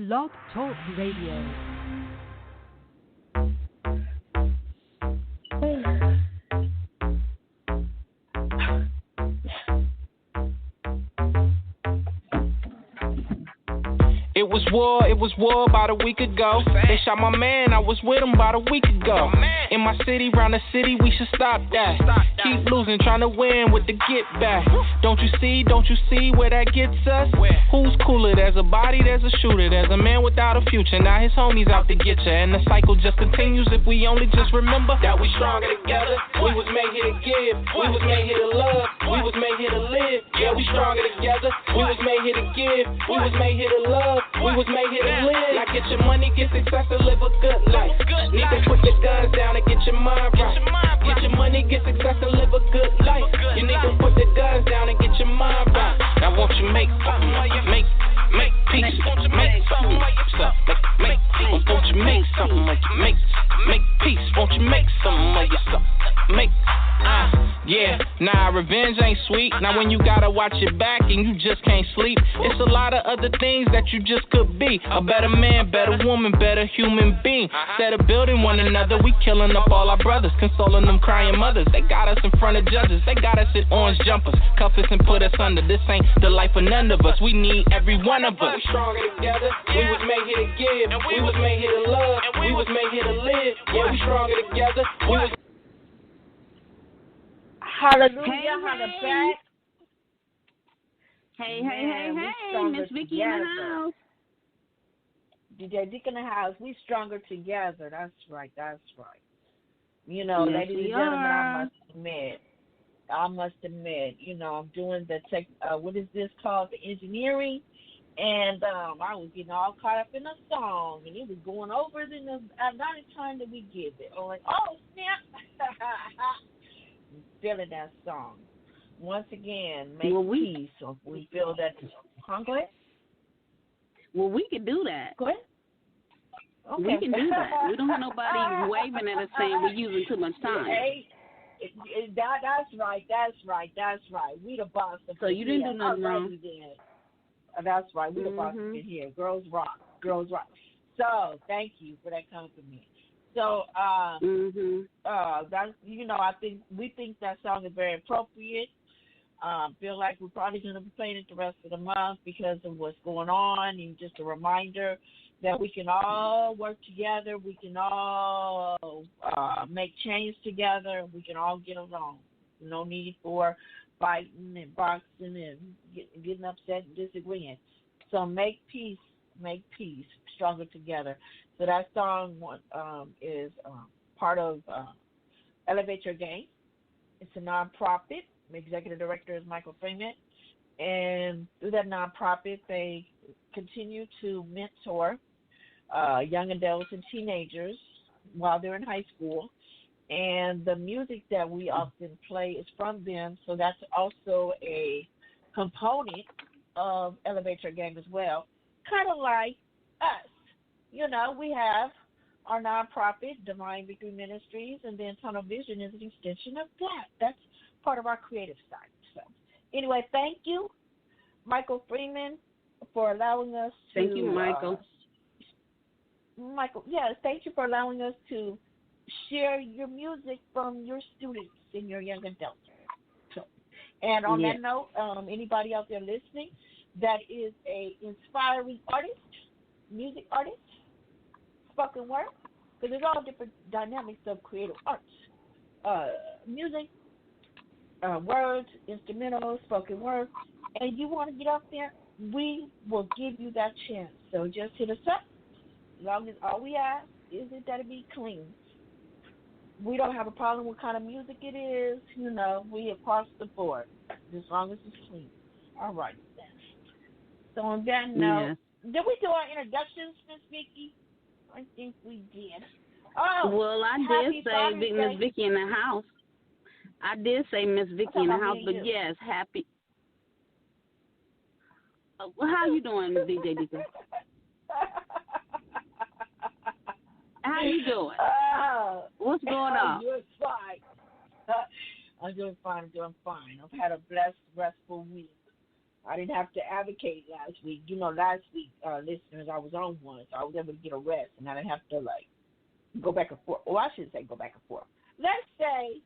Blog Talk Radio. It was war about a week ago. They shot my man, I was with him about a week ago. In my city, round the city, we should stop that. Keep losing, trying to win with the get back. Don't you see where that gets us? Who's cooler? There's a body, there's a shooter. There's a man without a future, now his homies out to get ya. And the cycle just continues if we only just remember that we stronger together. We was made here to give, we was made here to love, we was made here to live. Yeah, we stronger together. We was made here to give, we was made here to love, we was made here to live. Now get your money, get success, and live a good life. Need to put the guns down and get your mind right. Get your money, get success, and live a good life. You need to put the guns down and get your mind right. Now won't you make peace, make something like yourself, make peace. Won't you make something like you make peace? Won't you make something like yourself, make yeah, nah, revenge ain't sweet. Now when you gotta watch your back and you just can't sleep, it's a lot of other things that you just could be. A better man, better woman, better human being. Instead of building one another, we killing up all our brothers, consoling them crying mothers. They got us in front of judges, they got us in orange jumpers, cuff us and put us under. This ain't the life of none of us, we need every one of us. We stronger together, we was made here to give, we was made here to love, we was made here to live. Yeah, we stronger together, we was. Hallelujah, back. Hey, Miss Vicky in the house. DJ Dick in the house. We stronger together. That's right. You know, yes, ladies and gentlemen, I must admit, you know, I'm doing the what is this called? The engineering. And I was getting all caught up in a song, and it was going over the amount of time that we give it. I'm like, oh, snap. Feeling that song. Once again, make peace. So we feel that. Go ahead. Well, we can do that. Go ahead. Okay. We can do that. We don't have nobody waving at us saying we're using too much time. Hey, that's right. We the boss. So you didn't do nothing wrong. That's right. We the boss in here. Girls rock. So thank you for that compliment. So, that's, you know, we think that song is very appropriate. Feel like we're probably going to be playing it the rest of the month because of what's going on, and just a reminder that we can all work together, we can all make change together, we can all get along. No need for fighting and boxing and getting upset and disagreeing. So make peace, stronger together. So that song is part of Elevate Your Game. It's a nonprofit. The executive director is Michael Freeman. And through that nonprofit, they continue to mentor young adults and teenagers while they're in high school. And the music that we often play is from them. So that's also a component of Elevate Your Game as well. Kind of like us. You know, we have our nonprofit, Divine Victory Ministries, and then Tunnel Vision is an extension of that. That's part of our creative side. So, anyway, thank you, Michael Freeman, for allowing us to... Thank you, Michael. Michael, yes, thank you for allowing us to share your music from your students and your young adults. So, and on that note, anybody out there listening that is a inspiring artist, music artist, spoken word, because there's all different dynamics of creative arts. Music, words, instrumentals, spoken word, and you want to get up there, we will give you that chance. So just hit us up. As long as all we ask is that it be clean. We don't have a problem with what kind of music it is. You know, we across the board, as long as it's clean. All right, then. So on that note, did we do our introductions, Miss Vicky? I think we did. Oh, well, I did say Miss Vicky in the house. I did say Miss Vicky in the house, but yes, happy. How you doing, DJ Dika? How you doing? What's going on? I'm doing fine. I'm doing fine. I've had a blessed, restful week. I didn't have to advocate last week. Last week, listeners, I was on one, so I was able to get a rest, and I didn't have to go back and forth. Well, I shouldn't say go back and forth. Let's say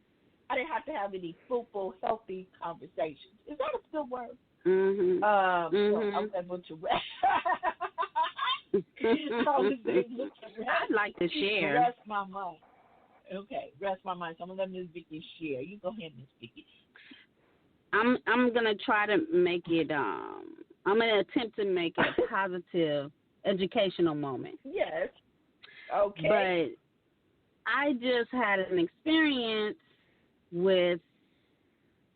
I didn't have to have any fruitful, healthy conversations. Is that a good word? Mm-hmm. So I was able to rest. I'd like to share. Rest my mind. Okay, rest my mind. So I'm gonna let Ms. Vicky share. You go ahead, Ms. Vicky. I'm gonna try to make it. I'm gonna attempt to make it a positive, educational moment. Yes. Okay. But I just had an experience with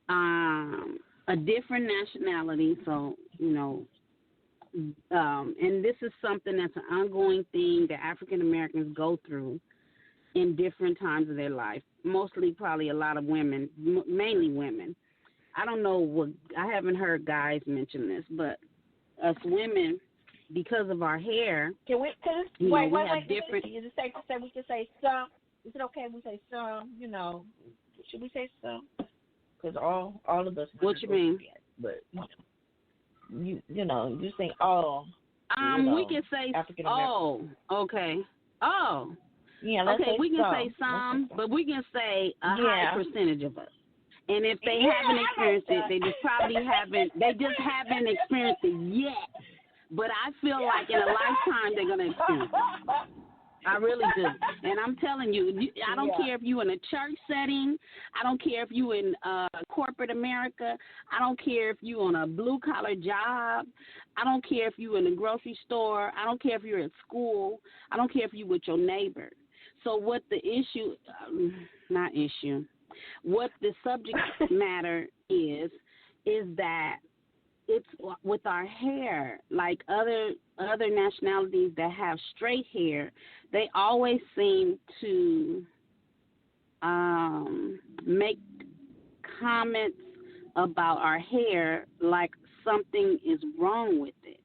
a different nationality, so and this is something that's an ongoing thing that African Americans go through in different times of their life. Mostly, probably a lot of women, mainly women. I don't know I haven't heard guys mention this, but us women, because of our hair, wait, we have different. Is it safe to say we can say some? Is it okay if we say some? Should we say some? Because all of us. What you mean? But you say all. We can say oh, okay. Oh. Yeah, let's okay, say we can some. say some, but we can say a high percentage of us. And if they haven't experienced it, they just haven't experienced it yet. But I feel like in a lifetime they're gonna experience it. I really do. And I'm telling you, I don't care if you're in a church setting. I don't care if you're in corporate America. I don't care if you're on a blue-collar job. I don't care if you're in a grocery store. I don't care if you're at school. I don't care if you're with your neighbor. So what the issue, what the subject matter is that it's with our hair, like other nationalities that have straight hair, they always seem to make comments about our hair like something is wrong with it.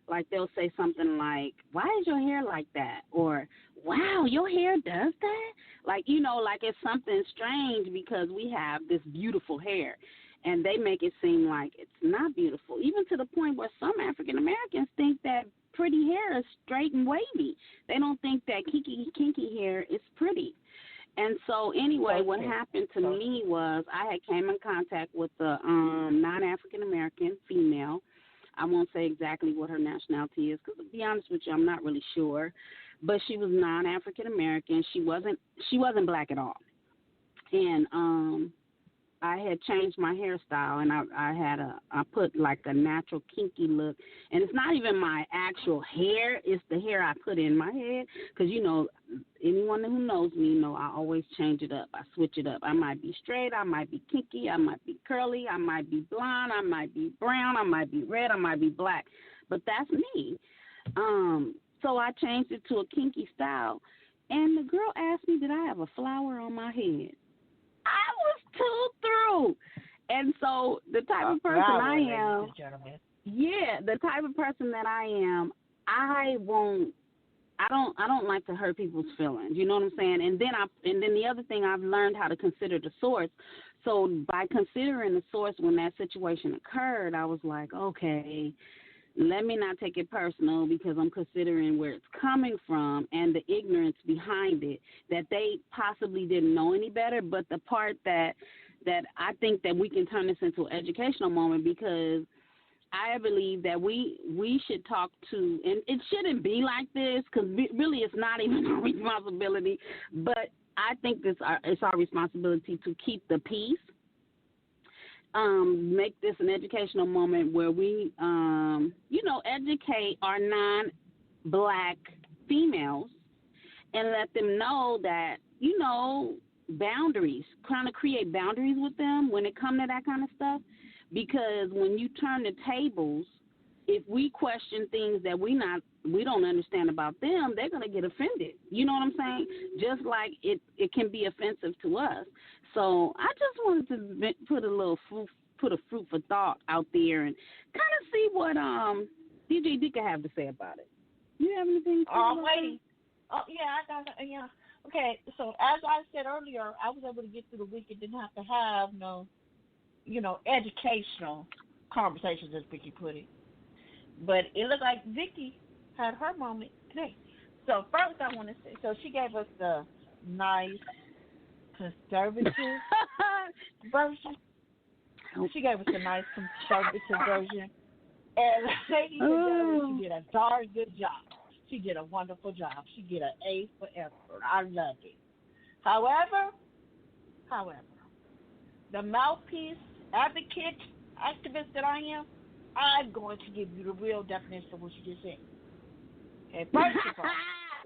Like they'll say something like, "Why is your hair like that?" Or, "Wow, your hair does that?" Like, like it's something strange because we have this beautiful hair. And they make it seem like it's not beautiful, even to the point where some African Americans think that pretty hair is straight and wavy. They don't think that kinky hair is pretty. And so anyway, what happened to me was I had came in contact with a non-African American female. I won't say exactly what her nationality is because, to be honest with you, I'm not really sure. But she was non-African American. She wasn't black at all. And I had changed my hairstyle, and I put like a natural kinky look, and it's not even my actual hair; it's the hair I put in my head. Because anyone who knows me I always change it up. I switch it up. I might be straight, I might be kinky, I might be curly, I might be blonde, I might be brown, I might be red, I might be black. But that's me. So I changed it to a kinky style, and the girl asked me, did I have a flower on my head? I was too through. And so the type of person I am, the type of person that I am, I don't like to hurt people's feelings. You know what I'm saying? And then the other thing, I've learned how to consider the source. So by considering the source when that situation occurred, I was like, okay, let me not take it personal because I'm considering where it's coming from and the ignorance behind it, that they possibly didn't know any better. But the part that I think that we can turn this into an educational moment, because I believe that we should talk to, and it shouldn't be like this because really it's not even our responsibility, but I think it's our responsibility to keep the peace. Make this an educational moment where we, educate our non-black females and let them know that, boundaries, kind of create boundaries with them when it comes to that kind of stuff. Because when you turn the tables, if we question things that we don't understand about them, they're going to get offended. You know what I'm saying? Just like it can be offensive to us. So I just wanted to put a fruit for thought out there and kind of see what DJ D could have to say about it. You have anything to say about waiting. Oh, yeah, yeah. Okay, so as I said earlier, I was able to get through the week and didn't have to have no, educational conversations, as Vicky put it. But it looked like Vicky had her moment today. So first I want to say, so she gave us the nice conservative version. She gave us a nice conservative version. And ladies and gentlemen, she did a darn good job. She did a wonderful job. She did an A for effort. I love it. However, the mouthpiece, advocate, activist that I am, I'm going to give you the real definition of what you just said. Okay, first of all,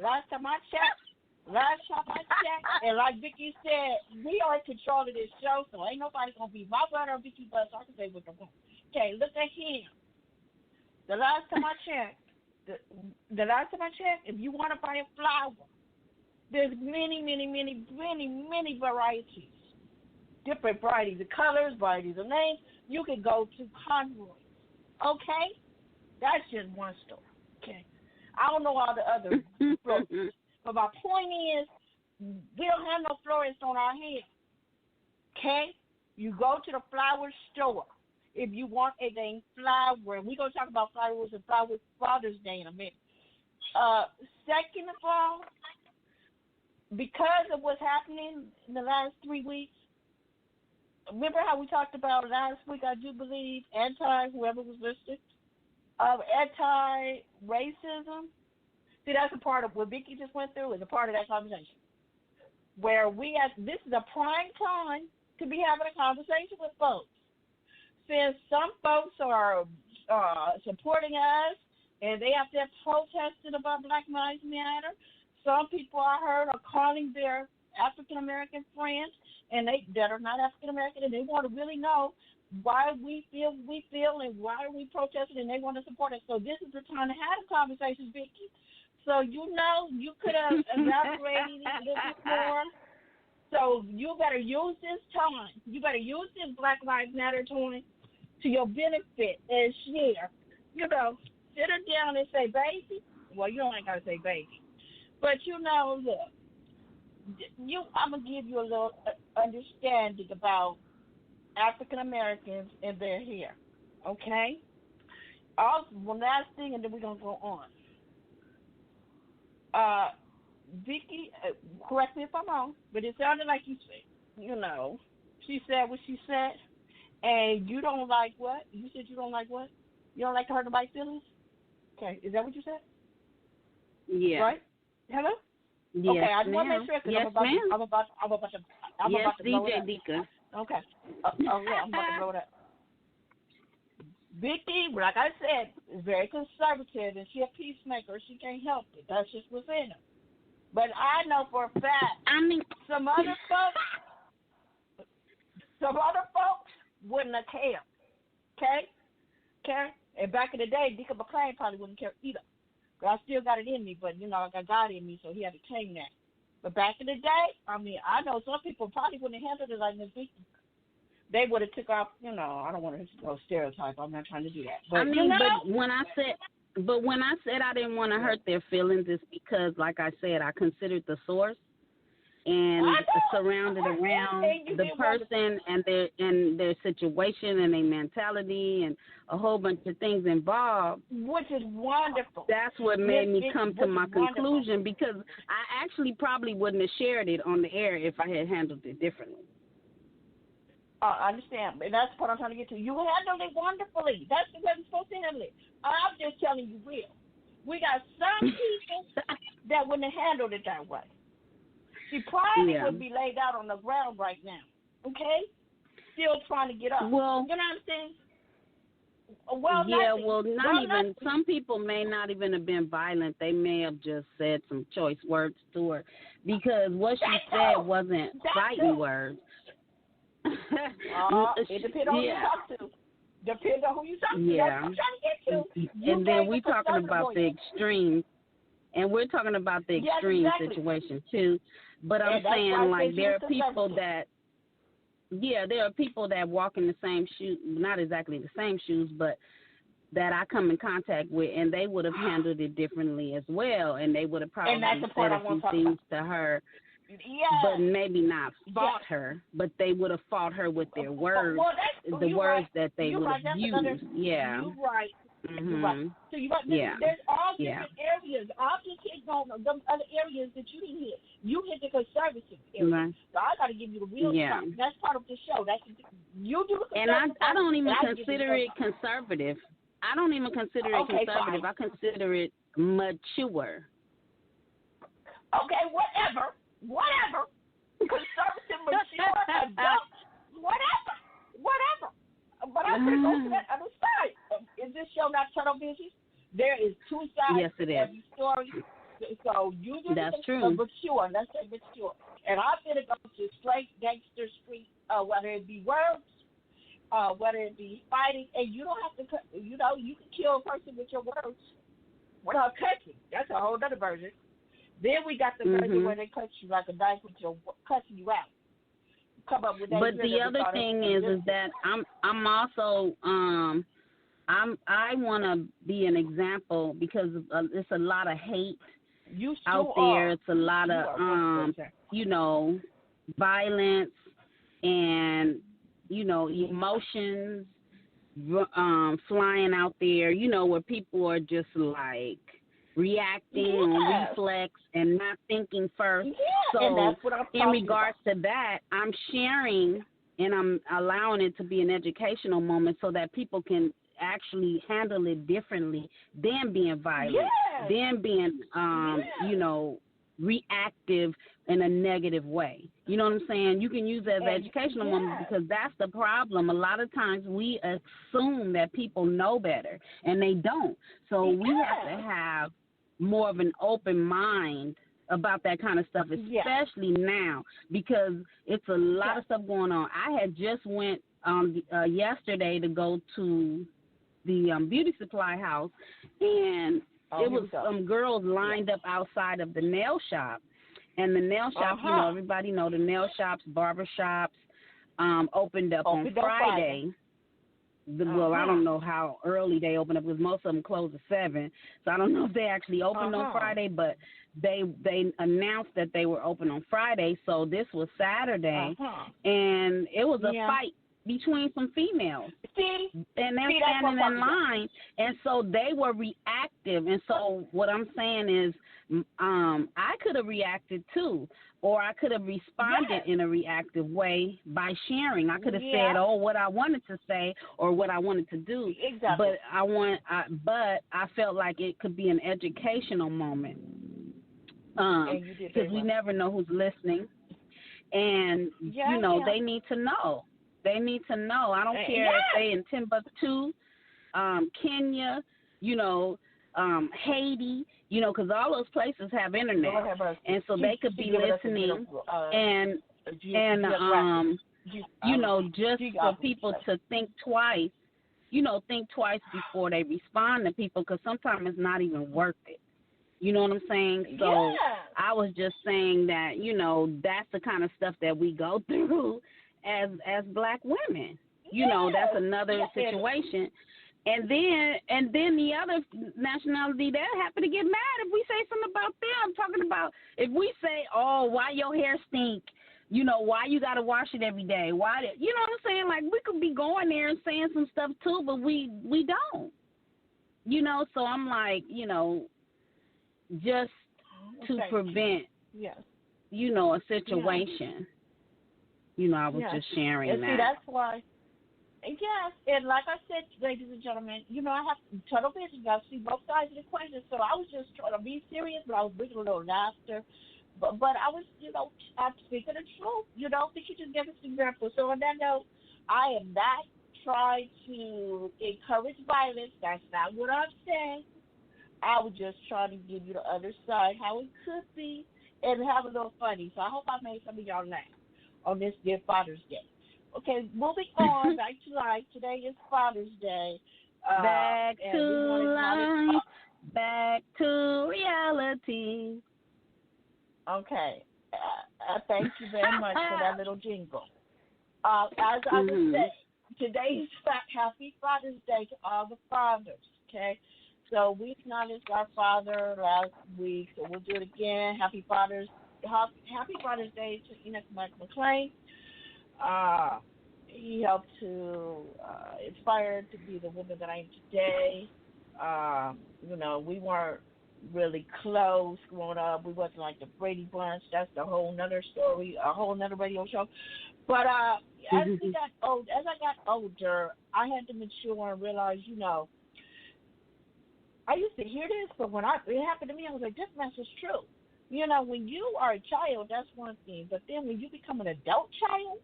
last time I checked, and like Vicky said, we are in control of this show, so ain't nobody going to be my butt or Vicky butt, so I can say what they want. Okay, look at him. The last time I checked, if you want to buy a flower, there's many varieties. Different varieties of colors, varieties of names. You can go to Conroy. Okay? That's just one store. Okay? I don't know all the other florists. But my point is, we don't have no florists on our hand. Okay? You go to the flower store if you want a dang flower. We're going to talk about flowers and Flowers Father's Day in a minute. Second of all, because of what's happening in the last 3 weeks, remember how we talked about last week, I do believe, whoever was listed, anti-racism? See, that's a part of what Vicky just went through, is a part of that conversation. Where this is a prime time to be having a conversation with folks. Since some folks are supporting us and they have to have protested about Black Lives Matter, some people I heard are calling their African-American friends and that are not African-American, and they want to really know why we feel and why are we protesting, and they want to support us. So this is the time to have a conversation, Vicky. So, you could have elaborated a little bit more. So you better use this time. You better use this Black Lives Matter time to your benefit and share. Sit her down and say, baby. Well, you ain't got to say baby. But, look, I'm going to give you a little understanding about African Americans and their hair. Okay? Also, one last thing, and then we're going to go on. Vicky, correct me if I'm wrong, but it sounded like she said what she said, and you don't like what? You said you don't like what? You don't like to hurt nobody's feelings? Okay, is that what you said? Yeah. Right? Hello? Yes, okay, I just want to make sure, because I'm about to blow it up. DJ Dika. Okay. Yeah, I'm about to blow it up. Vicky, like I said, is very conservative, and she's a peacemaker. She can't help it. That's just what's in her. But I know for a fact, some other folks wouldn't have cared. Okay? And back in the day, Deacon McClain probably wouldn't care either. But I still got it in me, but, I got God in me, so he had to tame that. But back in the day, I know some people probably wouldn't have handled it like Miss Vicky. They would have took off, I don't want to go stereotype. I'm not trying to do that. But, but when I said I didn't want to hurt their feelings, it's because, like I said, I considered the source and surrounded around the person and their situation and their mentality and a whole bunch of things involved. Which is wonderful. That's what made me come to my conclusion, because I actually probably wouldn't have shared it on the air if I had handled it differently. I understand, and that's what I'm trying to get to. You handled it wonderfully. That's the way you're supposed to handle it. I'm just telling you real. We got some people that wouldn't have handled it that way. She probably would be laid out on the ground right now, okay? Still trying to get up. Well, you know what I'm saying? Some people may not even have been violent. They may have just said some choice words to her, because what she said wasn't fighting words. It depends on who you talk to. Depends on who you talk to. Yeah. That's what I'm trying to get to. And then we're talking about the extremes. And we're talking about the extreme situation, too. But I'm saying, like, there are people that walk in the same shoes, not exactly the same shoes, but that I come in contact with, and they would have handled it differently as well. And they would have probably said a few things to her but maybe not fought her, but they would have fought her with their words, the words that they would have used. Yeah. You're right. Mm-hmm. You're right. So you got there's all different areas. I'm just hitting on them other areas that you didn't hit. You hit the conservative area. Right. So I got to give you the real stuff. That's part of the show. You do the conservative. And I don't even consider it conservative. I don't even consider it conservative. Fine. I consider it mature. Okay, whatever. Conservative, mature, adult, whatever. But I'm going to go to that other side. Is this show not Tunnel Vision? There is two sides to every story. So you do That's true. Mature. Let's say mature. And I'm going to go to straight gangster street, whether it be words, whether it be fighting, and you don't have to, you can kill a person with your words without cutting. That's a whole other version. Then we got the version where they cut you like a knife with your cutting you out. Come up with that. But the other thing is that I'm also I want to be an example because it's a lot of hate out there. It's a lot of violence and emotions flying out there. Where people are just like reacting on reflex and not thinking first. So and that's what I'm in regards about. to that, I'm sharing and I'm allowing it to be an educational moment so that people can actually handle it differently than being violent, than being, reactive in a negative way. You know what I'm saying? You can use it as an educational moment because that's the problem. A lot of times we assume that people know better, and they don't. So we have to have more of an open mind about that kind of stuff, especially now, because it's a lot of stuff going on. I had just went yesterday to go to the beauty supply house, and it was some girls lined up outside of the nail shop. And the nail shop, everybody know the nail shops, barber shops, opened up on Friday. Well, I don't know how early they opened up because most of them closed at 7. So I don't know if they actually opened on Friday, but they announced that they were open on Friday. So this was Saturday, and it was a fight between some females. And they're standing in line, and so they were reactive. And so what I'm saying is I could have reacted too, or I could have responded in a reactive way by sharing. I could have said, what I wanted to say or what I wanted to do. Exactly. But I felt like it could be an educational moment because we never know who's listening. And, they need to know. They need to know. I don't care if they in Timbuktu, Kenya, Haiti, because all those places have internet, and so they could be listening, just for people to think twice, before they respond to people, because sometimes it's not even worth it. You know what I'm saying? So I was just saying that, that's the kind of stuff that we go through as black women. That's another situation. And then the other nationality, they're happy to get mad if we say something about them. I'm talking about if we say, why your hair stink? Why you got to wash it every day? Why? You know what I'm saying? Like, we could be going there and saying some stuff too, but we don't. So I'm like, just to prevent, a situation. I was just sharing that. See, that's why. Yes, and like I said, ladies and gentlemen, I have tunnel vision. I see both sides of the equation. So I was just trying to be serious, but I was bringing a little laughter. But I was, I'm speaking the truth. Think you just give us an example. So on that note, I am not trying to encourage violence. That's not what I'm saying. I was just trying to give you the other side, how it could be, and have a little funny. So I hope I made some of y'all laugh on this dear Father's Day. Okay, moving on, back to life. Today is Father's Day. Back to life, back to reality. Okay, thank you very much for that little jingle. As I was saying, today is Happy Father's Day to all the fathers, okay? So we acknowledged our father last week, so we'll do it again. Happy Father's happy Father's Day to Enoch McClain. Uh, he helped to inspire to be the woman that I am today. We weren't really close growing up. We wasn't like the Brady Bunch. That's a whole nother story, a whole nother radio show. But as I got older, I had to mature and realize, I used to hear this, but when it happened to me, I was like, this mess is true. When you are a child, that's one thing. But then when you become an adult child,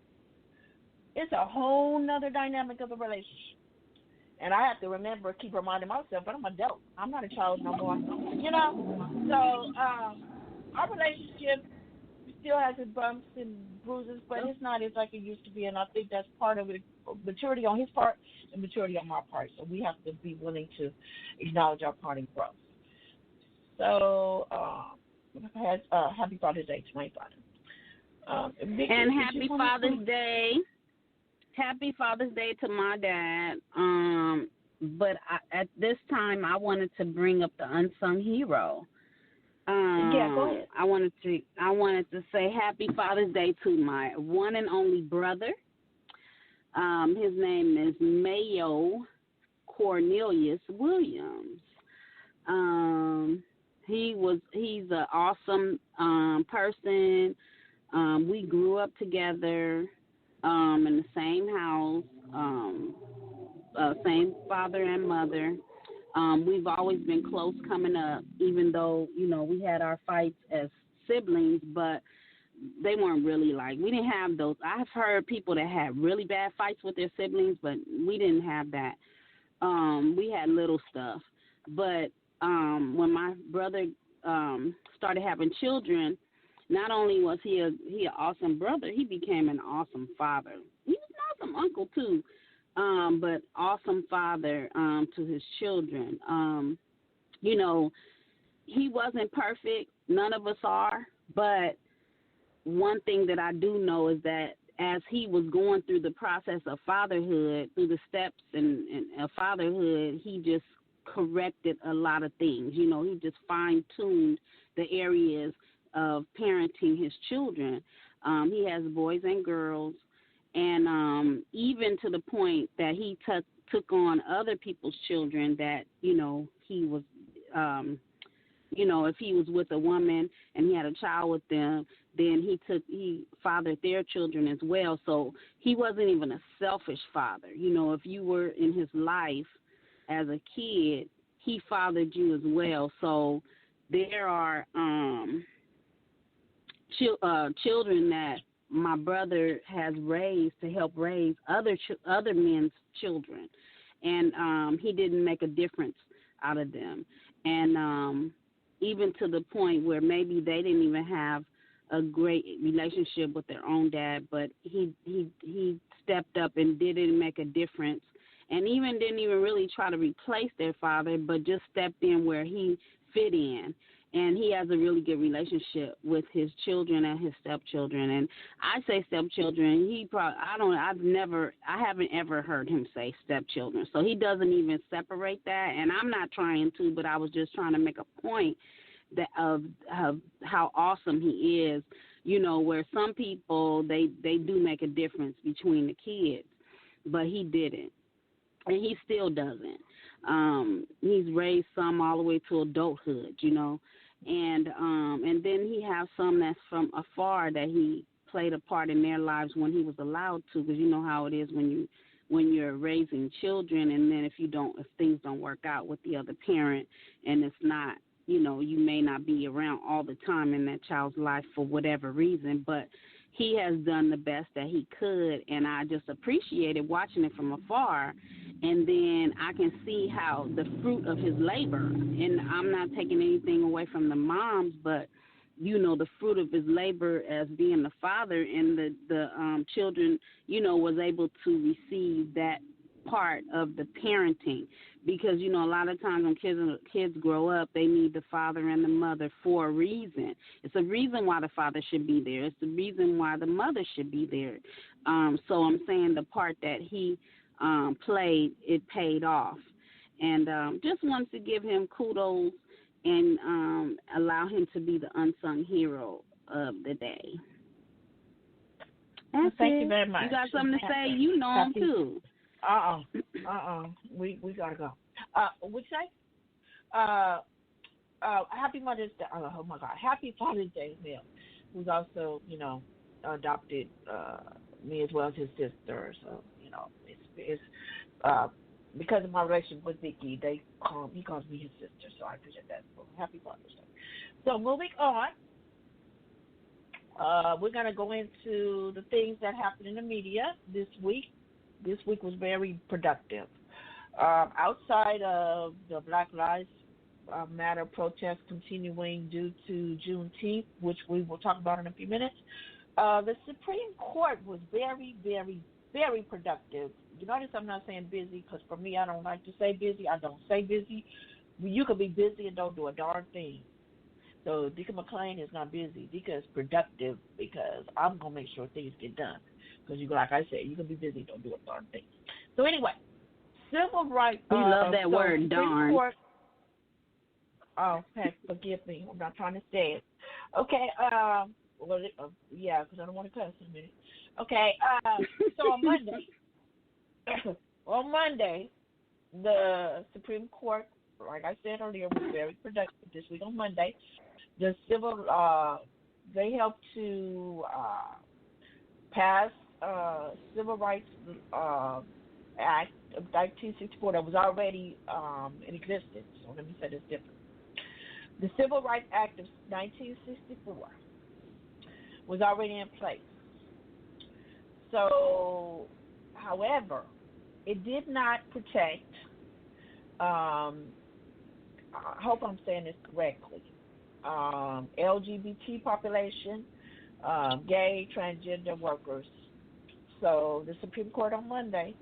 it's a whole nother dynamic of a relationship. And I have to keep reminding myself, but I'm an adult. I'm not a child no more. So our relationship still has its bumps and bruises, but it's not as like it used to be. And I think that's part of it, maturity on his part and maturity on my part. So we have to be willing to acknowledge our part and growth. So happy Father's Day to my father. And happy Father's Day. Happy Father's Day to my dad. But at this time, I wanted to bring up the unsung hero. Yeah, go ahead. I wanted to say happy Father's Day to my one and only brother. His name is Mayo Cornelius Williams. He's an awesome person. We grew up together in the same house, same father and mother. We've always been close coming up, even though, we had our fights as siblings, but they weren't really we didn't have those. I've heard people that had really bad fights with their siblings, but we didn't have that. We had little stuff. But when my brother started having children, not only was he an awesome brother, he became an awesome father. He was an awesome uncle, too. But awesome father to his children. He wasn't perfect. None of us are. But one thing that I do know is that as he was going through the process of fatherhood, through the steps and of fatherhood, he just corrected a lot of things. He just fine-tuned the areas of parenting his children. He has boys and girls. And even to the point that he took on other people's children that, he was, if he was with a woman and he had a child with them, then he fathered their children as well. So he wasn't even a selfish father. If you were in his life as a kid, he fathered you as well. So there are children that my brother has raised to help raise other men's children, and he didn't make a difference out of them. And even to the point where maybe they didn't even have a great relationship with their own dad, but he stepped up and didn't make a difference, and even didn't even really try to replace their father, but just stepped in where he fit in. And he has a really good relationship with his children and his stepchildren. And I say stepchildren. I haven't ever heard him say stepchildren. So he doesn't even separate that. And I'm not trying to, but I was just trying to make a point of how awesome he is. Where some people they do make a difference between the kids, but he didn't, and he still doesn't. He's raised some all the way to adulthood, and then he has some that's from afar that he played a part in their lives when he was allowed to, because you know how it is when you're raising children, and then if things don't work out with the other parent, and it's not, you may not be around all the time in that child's life for whatever reason, but he has done the best that he could, and I just appreciated watching it from afar. And then I can see how the fruit of his labor, and I'm not taking anything away from the moms, but, the fruit of his labor as being the father, and the children, was able to receive that part of the parenting. Because, a lot of times when kids grow up, they need the father and the mother for a reason. It's a reason why the father should be there. It's the reason why the mother should be there. So I'm saying the part that he played, it paid off. And just wanted to give him kudos and allow him to be the unsung hero of the day. Well, That's thank it. you very much. You got something to say? You know them too. We gotta go. What'd you say? Happy Mother's Day. Oh my God. Happy Father's Day, Neil, who's also, adopted me as well as his sister. So, it's because of my relationship with Vicky, he calls me his sister. So I appreciate that. So happy Father's Day. So moving on, we're gonna go into the things that happened in the media this week. This week was very productive. Outside of the Black Lives Matter protests continuing due to Juneteenth, which we will talk about in a few minutes, the Supreme Court was very, very, very productive. You notice I'm not saying busy because for me, I don't like to say busy. I don't say busy. You could be busy and don't do a darn thing. So Deacon McClain is not busy. Deacon is productive because I'm going to make sure things get done. Because, like I said, you can be busy and don't do a darn thing. So anyway, civil rights. We love that word, darn. Court, heck, forgive me. I'm not trying to say it. Okay. Yeah, because I don't want to cuss in a minute. Okay. So on Monday, the Supreme Court, like I said earlier, was very productive this week on Monday. The they helped to pass Civil Rights Act of 1964 that was already in existence. So let me say this different. The Civil Rights Act of 1964 was already in place. So, however, it did not protect, I hope I'm saying this correctly, LGBT population, gay, transgender workers. So the Supreme Court on Monday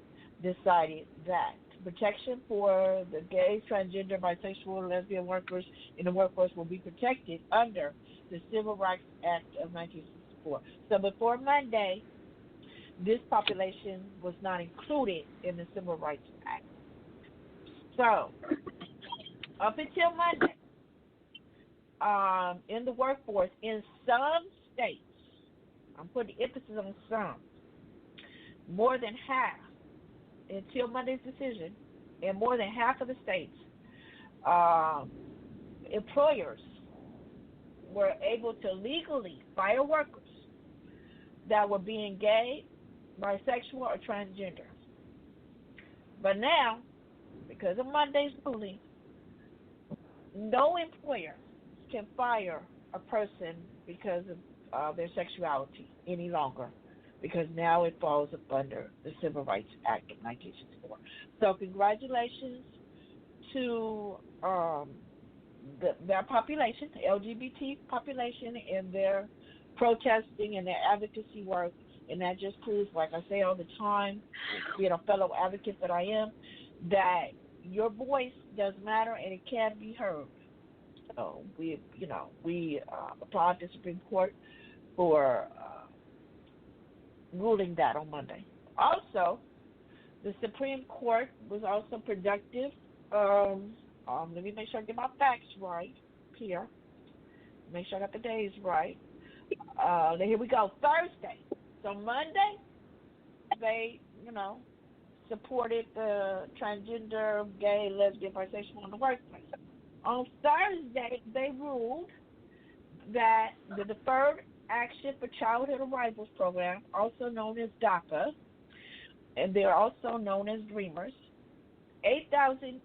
decided that protection for the gay, transgender, bisexual, lesbian workers in the workforce will be protected under the Civil Rights Act of 1964. So before Monday, this population was not included in the Civil Rights Act. So up until Monday, in the workforce, in some states, I'm putting emphasis on some, more than half, until Monday's decision, in more than half of the states, employers were able to legally fire workers that were being gay, bisexual, or transgender. But now, because of Monday's ruling, no employer can fire a person because of their sexuality any longer, because now it falls up under the Civil Rights Act of 1964. So congratulations to their population, the LGBT population, and their protesting and their advocacy work. And that just proves, like I say all the time, being a fellow advocate that I am, that your voice does matter and it can be heard. So we applaud the Supreme Court for ruling that on Monday. Also, the Supreme Court was also productive. Let me make sure I get my facts right here. Make sure I got the days right. Here we go. Thursday. So Monday, they, supported the transgender, gay, lesbian, bisexual in the workplace. On Thursday, they ruled that the Deferred Action for Childhood Arrivals program, also known as DACA, and they're also known as Dreamers, 800,000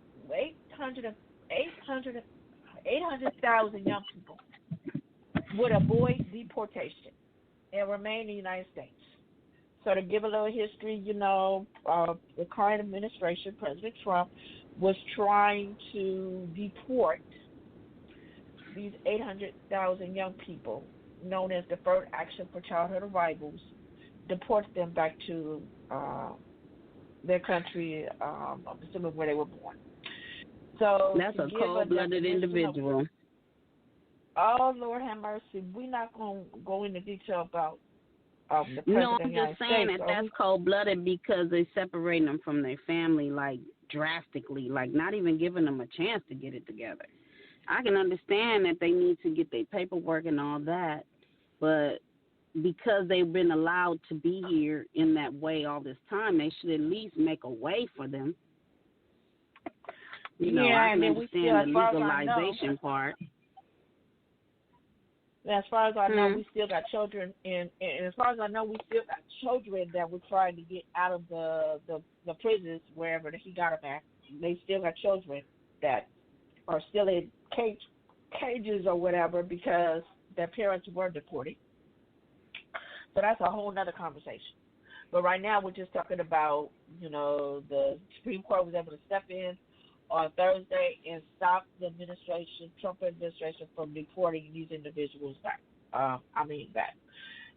young people would avoid deportation and remain in the United States. So to give a little history, the current administration, President Trump, was trying to deport these 800,000 young people, known as Deferred Action for Childhood Arrivals, deport them back to their country, assuming where they were born. So that's a cold-blooded individual. Oh, Lord have mercy. We're not going to go into detail about the President No, of the I'm United just saying States. that's cold-blooded because they're separating them from their family, like, drastically, like not even giving them a chance to get it together. I can understand that they need to get their paperwork and all that, but because they've been allowed to be here in that way all this time, they should at least make a way for them. You know, I can understand the legalization part. As far as I know, we still got children, and as far as I know, we still got children that we're trying to get out of the prisons, wherever he got them at. They still got children that are still in cages or whatever because their parents were deported. So that's a whole other conversation. But right now, we're just talking about, you know, the Supreme Court was able to step in on Thursday and stop the Trump administration from deporting these individuals back. Back.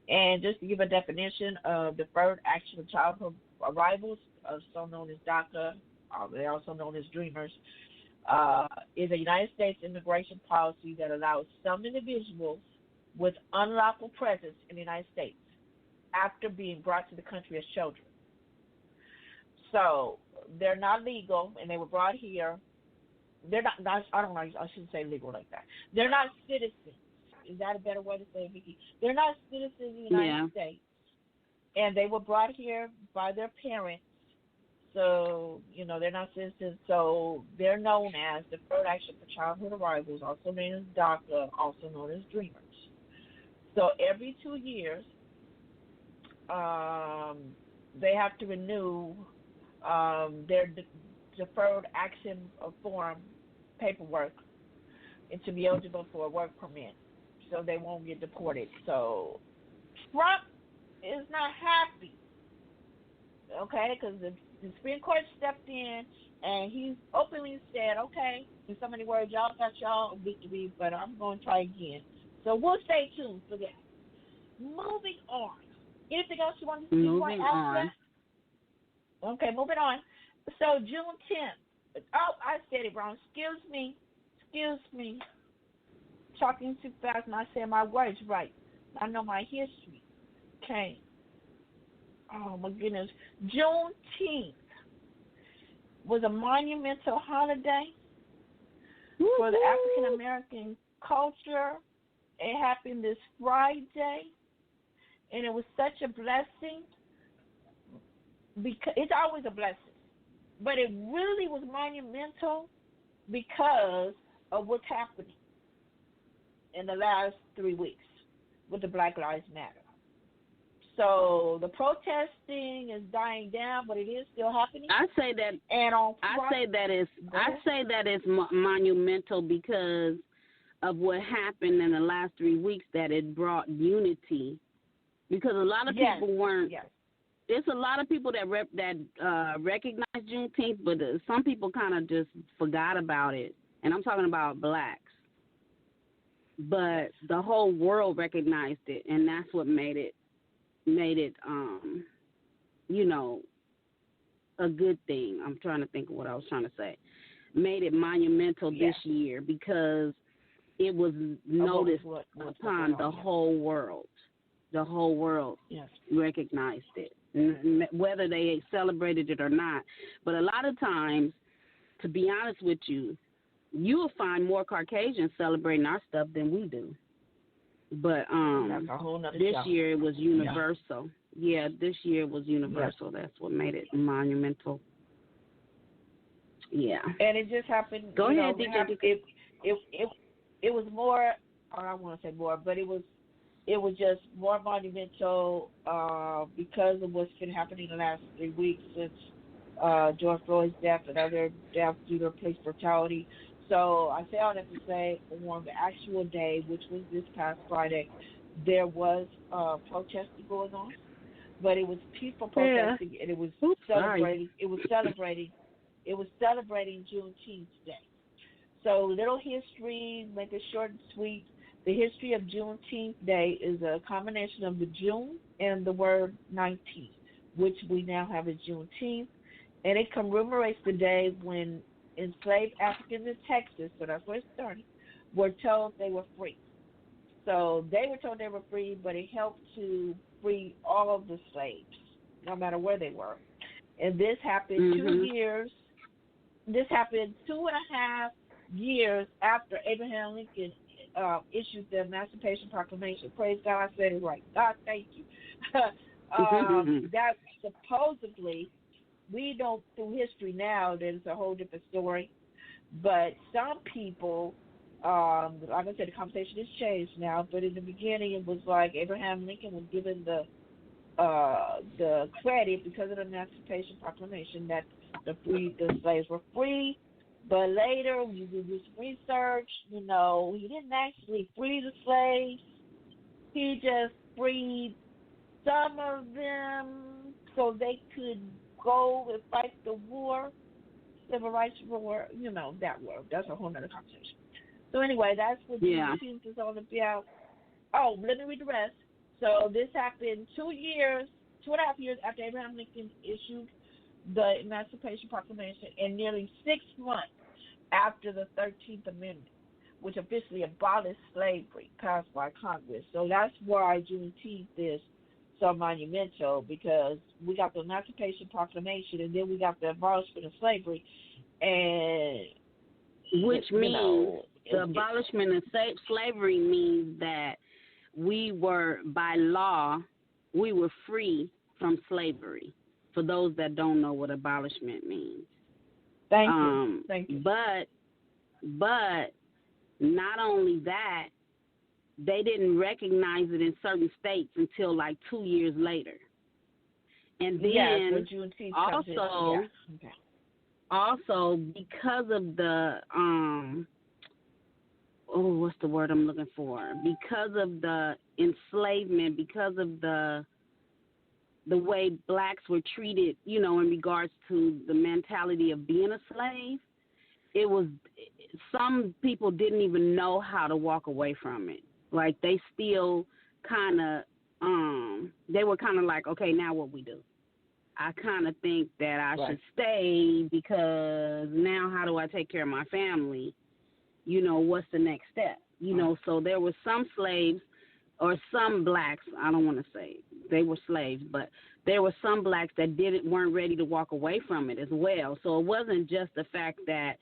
And just to give a definition of deferred action of childhood arrivals, also known as DACA, they're also known as Dreamers, is a United States immigration policy that allows some individuals with unlawful presence in the United States after being brought to the country as children. So they're not legal, and they were brought here. They're not I don't know, I shouldn't say legal like that. They're not citizens. Is that a better way to say it, Vicki? They're not citizens in the United States. And they were brought here by their parents. So, you know, they're not citizens. So they're known as Deferred Action for Childhood Arrivals, also known as DACA, also known as Dreamers. So every 2 years, they have to renew their deferred action form paperwork and to be eligible for a work permit, so they won't get deported. So Trump is not happy, okay, because the Supreme Court stepped in and he's openly said, okay, in so many words, y'all got y'all victory, but I'm going to try again. So we'll stay tuned for that. Moving on. Anything else you want to say? Moving on. Okay, moving on. So June 10th. Oh, I said it wrong. Excuse me. Talking too fast and I said my words right. I know my history. Okay. Oh, my goodness. Juneteenth was a monumental holiday for the African American culture. It happened this Friday, and it was such a blessing. Because it's always a blessing, but it really was monumental because of what's happening in the last 3 weeks with the Black Lives Matter. So the protesting is dying down, but it is still happening. I say that is monumental because of what happened in the last 3 weeks, that it brought unity. Because a lot of people weren't. Yes. There's a lot of people that recognize Juneteenth, but some people kind of just forgot about it. And I'm talking about blacks. But the whole world recognized it, and that's what made it you know, a good thing. I'm trying to think of what I was trying to say. Made it monumental this year because it was noticed upon the whole world. The whole world recognized it, whether they celebrated it or not. But a lot of times, to be honest with you, you will find more Caucasians celebrating our stuff than we do. But this year it was universal. Yeah, this year was universal. That's what made it monumental. Yeah. And it just happened. Go ahead, DJ. It was more, or I want to say more, but it was just more monumental because of what's been happening the last 3 weeks since George Floyd's death and other deaths due to police brutality. So I say all that to say, on the actual day, which was this past Friday, there was protesting going on, but it was peaceful protesting, and it was celebrating. It was celebrating Juneteenth Day. So little history, make it short and sweet. The history of Juneteenth Day is a combination of the June and the word 19, which we now have as Juneteenth, and it commemorates the day when enslaved Africans in Texas, so that's where it started, were told they were free. So they were told they were free, but it helped to free all of the slaves, no matter where they were. And this happened 2 years. This happened 2.5 years after Abraham Lincoln issued the Emancipation Proclamation. Praise God, I said it right. God, thank you. That supposedly, we know through history now that it's a whole different story. But some people, like I said, the conversation has changed now. But in the beginning, it was like Abraham Lincoln was given the credit because of the Emancipation Proclamation that the slaves were free. But later, when you do some research, he didn't actually free the slaves. He just freed some of them so they could go and fight the war, civil rights war, that war. That's a whole nother conversation. So anyway, that's what Juneteenth is all about. Oh, let me read the rest. So this happened 2.5 years after Abraham Lincoln issued the Emancipation Proclamation, and nearly 6 months after the 13th Amendment, which officially abolished slavery, passed by Congress. So that's why Juneteenth is so monumental, because we got the Emancipation Proclamation, and then we got the abolishment of slavery, and which means the abolishment of slavery means that we were, by law, we were free from slavery. For those that don't know what abolishment means. Thank you. But not only that, they didn't recognize it in certain states until like 2 years later. And then also because of the what's the word I'm looking for? Because of the enslavement, because of the way blacks were treated, in regards to the mentality of being a slave, some people didn't even know how to walk away from it. Like they still kind of, they were kind of like, okay, now what we do? I kind of think that I should stay because now how do I take care of my family? What's the next step? So there were some slaves or some blacks, I don't want to say they were slaves, but there were some blacks that weren't ready to walk away from it as well. So it wasn't just the fact that,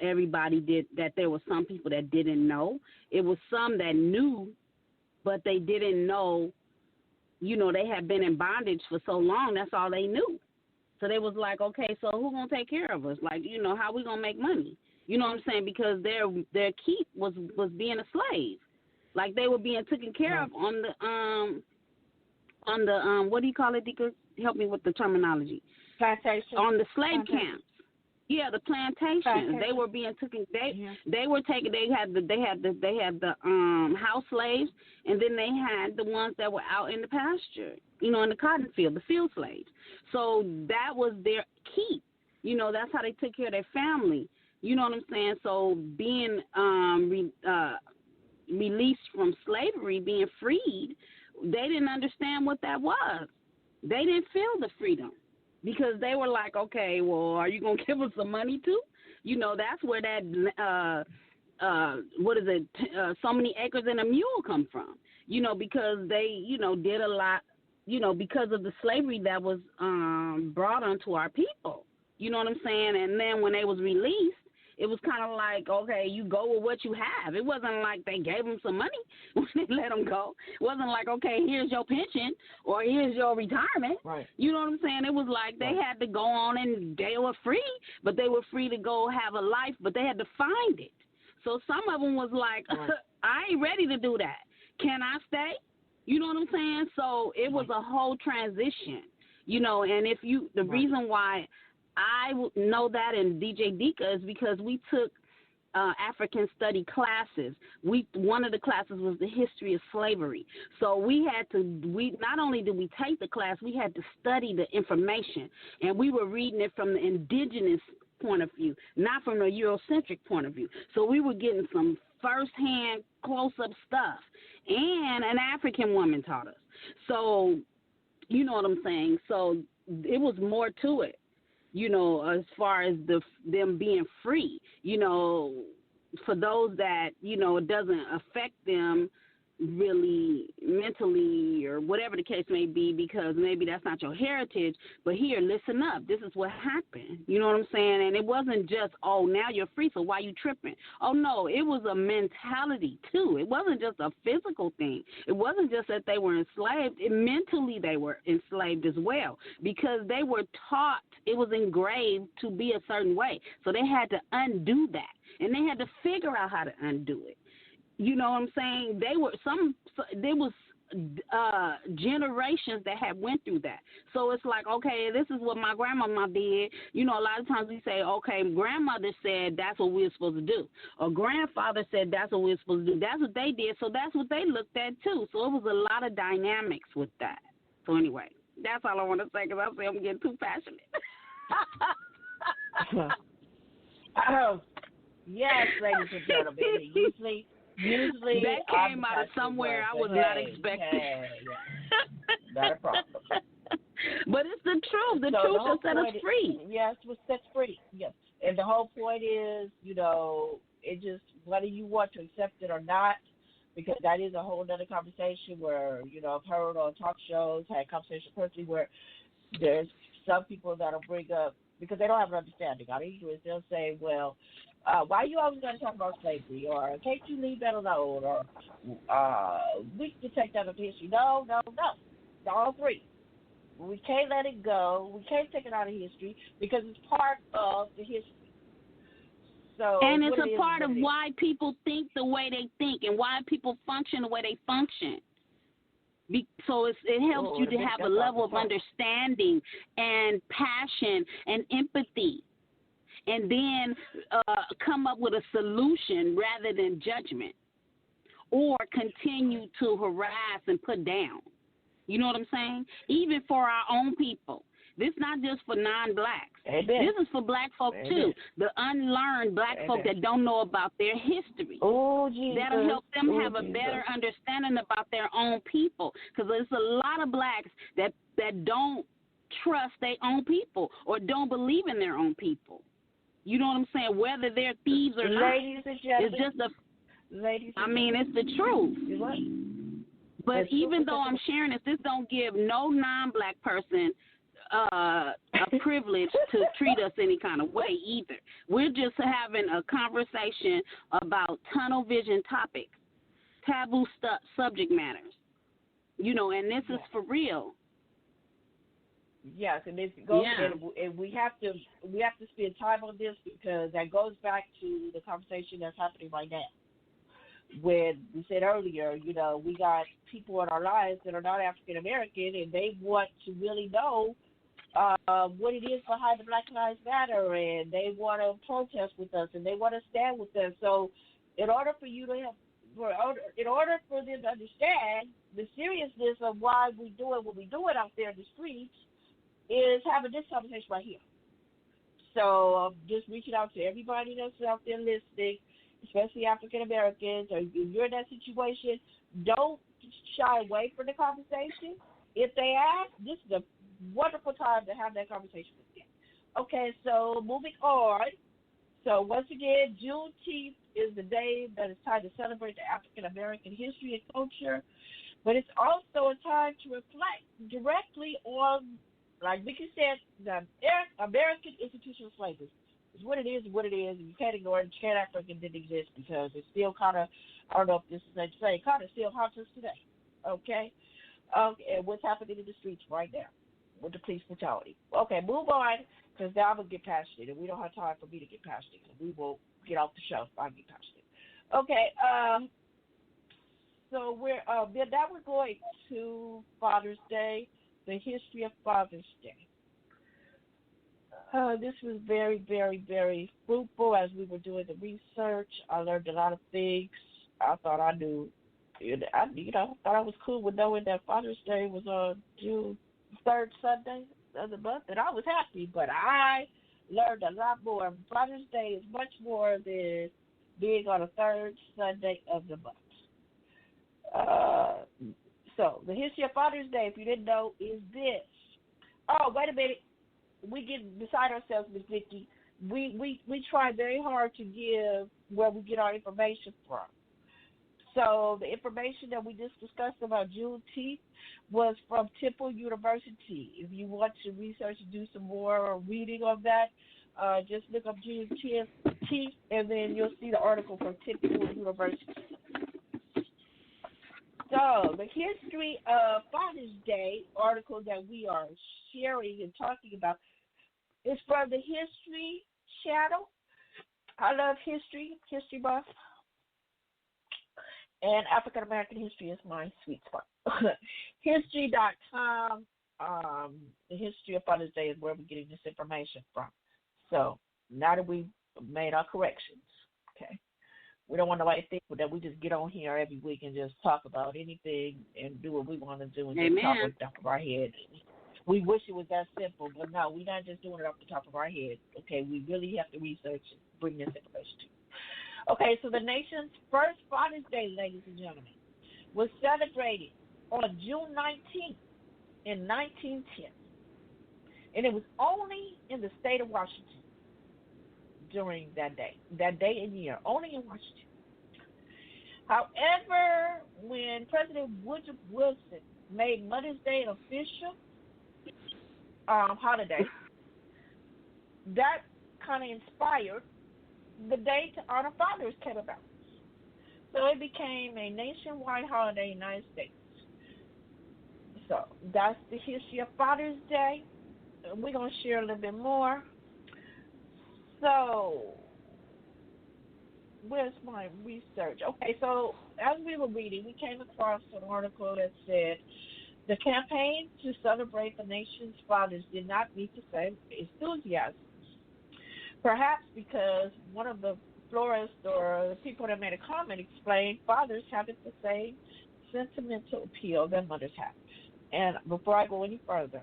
everybody did, that there were some people that didn't know. It was some that knew, but they didn't know, they had been in bondage for so long, that's all they knew. So they was like, okay, so who's going to take care of us? Like, how we going to make money? You know what I'm saying? Because their keep was being a slave. Like they were being taken care of on the what do you call it, Dika? Help me with the terminology. Plantation. On the slave camps. Yeah, the plantations. They were being taken. They were taken. They had the house slaves, and then they had the ones that were out in the pasture. In the cotton field, the field slaves. So that was their keep. That's how they took care of their family. You know what I'm saying? So being released from slavery, being freed, they didn't understand what that was. They didn't feel the freedom because they were like, okay, well, are you going to give us some money too? That's where that, so many acres and a mule come from, because they, did a lot, because of the slavery that was brought onto our people. You know what I'm saying? And then when they was released, it was kind of like, okay, you go with what you have. It wasn't like they gave them some money when they let them go. It wasn't like, okay, here's your pension or here's your retirement. Right. You know what I'm saying? It was like they had to go on and they were free, but they were free to go have a life, but they had to find it. So some of them was like, I ain't ready to do that. Can I stay? You know what I'm saying? So it was a whole transition, and if the reason why I know that in DJ Dika is because we took African study classes. One of the classes was the history of slavery. So we not only did we take the class, we had to study the information, and we were reading it from the indigenous point of view, not from the Eurocentric point of view. So we were getting some firsthand, close-up stuff, and an African woman taught us. So you know what I'm saying? So it was more to it. As far as them being free, for those that, it doesn't affect them really mentally or whatever the case may be, because maybe that's not your heritage. But here, listen up. This is what happened. You know what I'm saying? And it wasn't just, oh, now you're free, so why you tripping? Oh, no, it was a mentality, too. It wasn't just a physical thing. It wasn't just that they were enslaved. Mentally, they were enslaved as well, because they were taught, it was engraved to be a certain way. So they had to undo that, and they had to figure out how to undo it. You know what I'm saying? There was generations that had went through that. So it's like, okay, this is what my grandmama did. You know, a lot of times we say, okay, grandmother said that's what we're supposed to do. Or grandfather said that's what we're supposed to do. That's what they did, so that's what they looked at too. So it was a lot of dynamics with that. So anyway, that's all I want to say, because I say I'm getting too passionate. Oh, yes, ladies and gentlemen. Usually that came out of somewhere I was not expecting. Not a problem. But it's the truth. The truth will set us free. Yes, will set us free. Yes. And the whole point is, you know, it just, whether you want to accept it or not, because that is a whole other conversation where, you know, I've heard on talk shows, had conversation personally where there's some people that'll bring up, because they don't have an understanding. All they do is they'll say, well, why are you always going to talk about slavery? Or can't you leave that alone? Or we can take that into history. No. All three. We can't let it go. We can't take it out of history because it's part of the history. So, and it's a part of why people think the way they think and why people function the way they function. So it helps you to have a level of understanding and passion and empathy, and then come up with a solution rather than judgment or continue to harass and put down. You know what I'm saying? Even for our own people. This is not just for non-blacks. Amen. This is for black folk, Amen. Too. The unlearned black Amen. Folk that don't know about their history. Oh, Jesus. That'll help them have a better understanding about their own people. Because there's a lot of blacks that don't trust their own people or don't believe in their own people. You know what I'm saying? Whether they're thieves or not. Ladies and gentlemen. It's just it's the truth. You're right. But even though I'm sharing this don't give no non-black person a privilege to treat us any kind of way either. We're just having a conversation about tunnel vision topics, taboo subject matters. You know, and this is for real. Yes, and it goes, and we have to spend time on this because that goes back to the conversation that's happening right now. When we said earlier, you know, we got people in our lives that are not African American, and they want to really know what it is behind the Black Lives Matter, and they want to protest with us, and they want to stand with us. So, in order for them to understand the seriousness of why we do it, what we do it out there in the streets, is having this conversation right here. So, just reaching out to everybody that's out there listening, especially African Americans, or if you're in that situation, don't shy away from the conversation. If they ask, this is a wonderful time to have that conversation with them. Okay, so moving on. So once again, Juneteenth is the day that is time to celebrate the African American history and culture, but it's also a time to reflect directly on, like Vicky said, the American institutional slavery. It's what it is and what it is, and you can't ignore it. You can't act like it didn't exist because it's still kind of, I don't know if this is safe to say, kind of still haunts us today. Okay? And what's happening in the streets right now with the police brutality. Okay, move on, because now I'm going to get passionate, and we don't have time for me to get passionate, so we will get off the show if I get passionate. Okay, so now we're going to Father's Day, the history of Father's Day. This was very, very, very fruitful as we were doing the research. I learned a lot of things. I thought I knew. I thought I was cool with knowing that Father's Day was on June 3rd Sunday of the month, and I was happy. But I learned a lot more. Father's Day is much more than being on a third Sunday of the month. So the history of Father's Day, if you didn't know, is this. Oh, wait a minute. We get beside ourselves, Ms. Vicky. We try very hard to give where we get our information from. So the information that we just discussed about Juneteenth was from Temple University. If you want to research and do some more reading of that, just look up Juneteenth, and then you'll see the article from Temple University. So the history of Father's Day article that we are sharing and talking about is from the History Channel. I love history buff. And African American history is my sweet spot. History.com, the history of Father's Day is where we're getting this information from. So now that we've made our corrections, okay, we don't want nobody to think that we just get on here every week and just talk about anything and do what we want to do and just talk off the top of our head. We wish it was that simple, but no, we're not just doing it off the top of our head. Okay, we really have to research and bring this information to you. Okay, so the nation's first Father's Day, ladies and gentlemen, was celebrated on June 19th in 1910. And it was only in the state of Washington during that day and year, only in Washington. However, when President Woodrow Wilson made Mother's Day an official holiday, that kind of inspired the day to honor fathers came about. So it became a nationwide holiday in the United States. So that's the history of Father's Day. We're going to share a little bit more. So where's my research? Okay, so as we were reading, we came across an article that said the campaign to celebrate the nation's fathers did not meet the same enthusiasm. Perhaps because one of the florists or the people that made a comment explained fathers haven't the same sentimental appeal that mothers have. And before I go any further,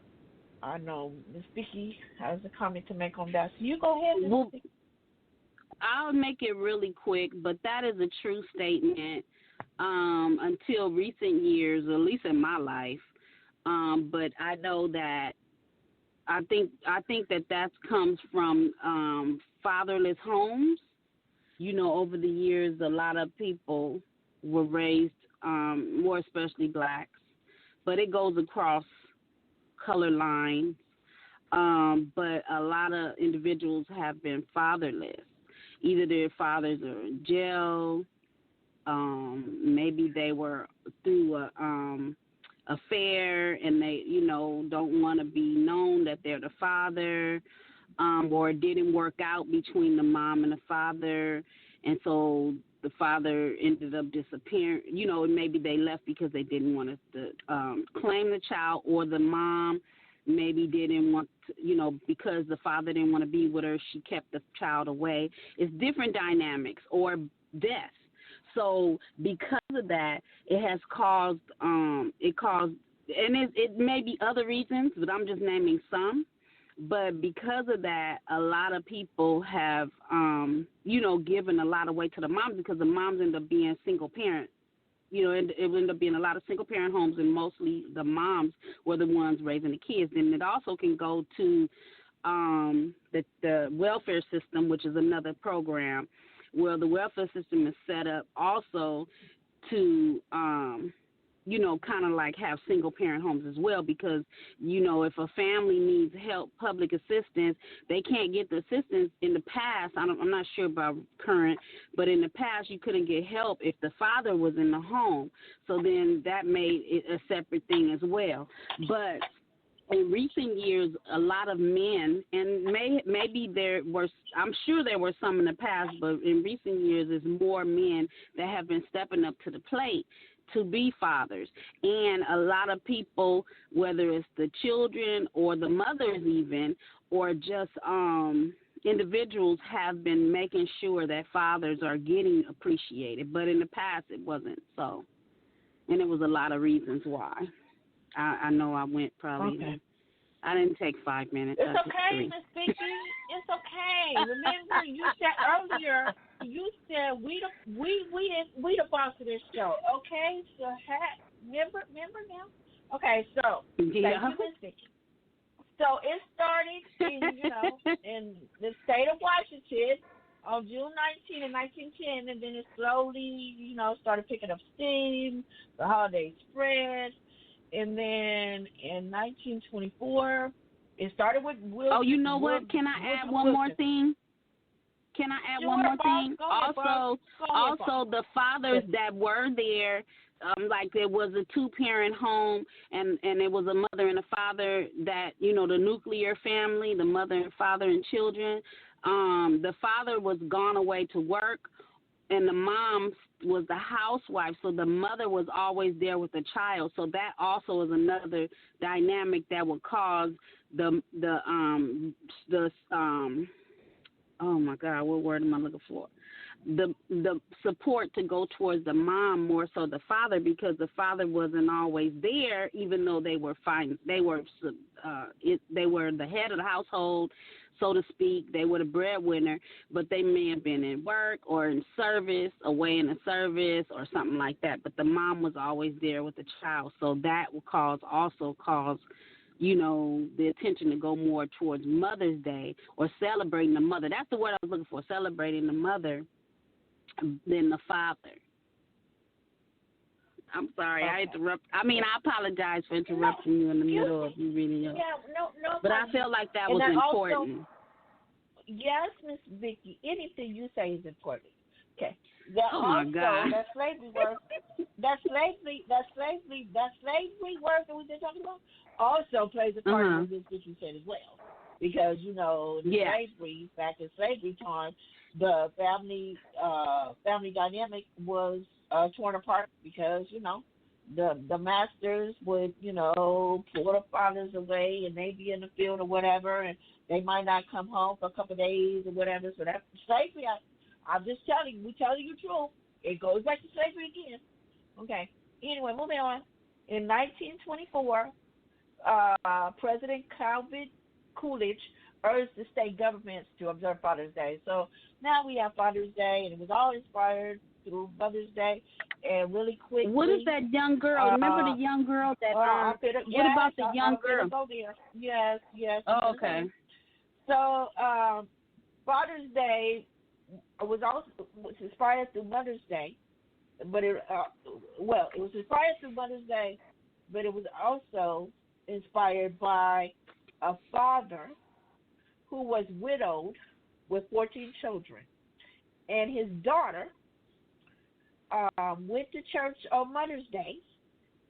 I know Ms. Vicky has a comment to make on that. So you go ahead, Ms. Vicky. I'll make it really quick, but that is a true statement until recent years, at least in my life. But I know that I think that comes from fatherless homes. You know, over the years, a lot of people were raised, more especially blacks, but it goes across color lines. But a lot of individuals have been fatherless. Either their fathers are in jail, maybe they were through a affair and they, don't want to be known that they're the father, or it didn't work out between the mom and the father, and so the father ended up disappearing. Maybe they left because they didn't want to claim the child, or the mom maybe didn't want to, because the father didn't want to be with her, she kept the child away. It's different dynamics, or death. So because of that, it has caused, and it may be other reasons, but I'm just naming some. But because of that, a lot of people have, given a lot of weight to the moms, because the moms end up being single parent. It ended up being a lot of single parent homes, and mostly the moms were the ones raising the kids. And it also can go to the welfare system, which is another program, where the welfare system is set up also to, kind of like have single parent homes as well, because, if a family needs help, public assistance, they can't get the assistance. In the past, I'm not sure about current, but in the past you couldn't get help if the father was in the home. So then that made it a separate thing as well. But in recent years, a lot of men, and maybe I'm sure there were some in the past, but in recent years, there's more men that have been stepping up to the plate to be fathers. And a lot of people, whether it's the children or the mothers even, or just individuals, have been making sure that fathers are getting appreciated. But in the past, it wasn't so. And it was a lot of reasons why. I know I went probably. Okay. I didn't take 5 minutes. It's okay, Miss Vicky. It's okay. Remember, you said earlier. You said we the boss of this show. Okay, so remember now. Okay, so thank you, Miss Vicky. So it started in the state of Washington on June 19 in 1910, and then it slowly, started picking up steam. The holiday spread, and then in 1924, it started with Will. Oh, you know what? Can I add one more thing? Can I add one more thing? Also, the fathers that were there, like there was a two-parent home, and there was a mother and a father that, the nuclear family, the mother and father and children. The father was gone away to work, and the mom was the housewife, so the mother was always there with the child. So that also is another dynamic that would cause the oh my God, what word am I looking for? The support to go towards the mom more so the father, because the father wasn't always there, even though they were fine. They were the head of the household, so to speak. They were the breadwinner, but they may have been in work or in service, away in the service or something like that. But the mom was always there with the child, so that would cause the attention to go more towards Mother's Day or celebrating the mother. That's the word I was looking for, celebrating the mother than the father. I'm sorry, okay. I apologize for interrupting you in the middle of you reading up. Yeah, no. But I felt like that was important. Also, yes, Miss Vicky, anything you say is important. Okay. My God. That slavery work, that slavery work that we've been talking about also plays a part in this, which you said as well. Because, slavery, back in slavery time, the family dynamic was torn apart because, the masters would, pull the fathers away and they'd be in the field or whatever, and they might not come home for a couple of days or whatever. So that's slavery. I'm just telling you, we're telling you the truth. It goes back to slavery again. Okay. Anyway, moving on. In 1924, President Calvin Coolidge urged the state governments to observe Father's Day. So now we have Father's Day, and it was all inspired through Mother's Day. And really quickly, what is that young girl? Remember the young girl that? What about the young girl? Go there. Yes. Oh, okay. So Father's Day was inspired through Mother's Day, but it was inspired through Mother's Day, but it was also inspired by a father who was widowed with 14 children, and his daughter went to church on Mother's Day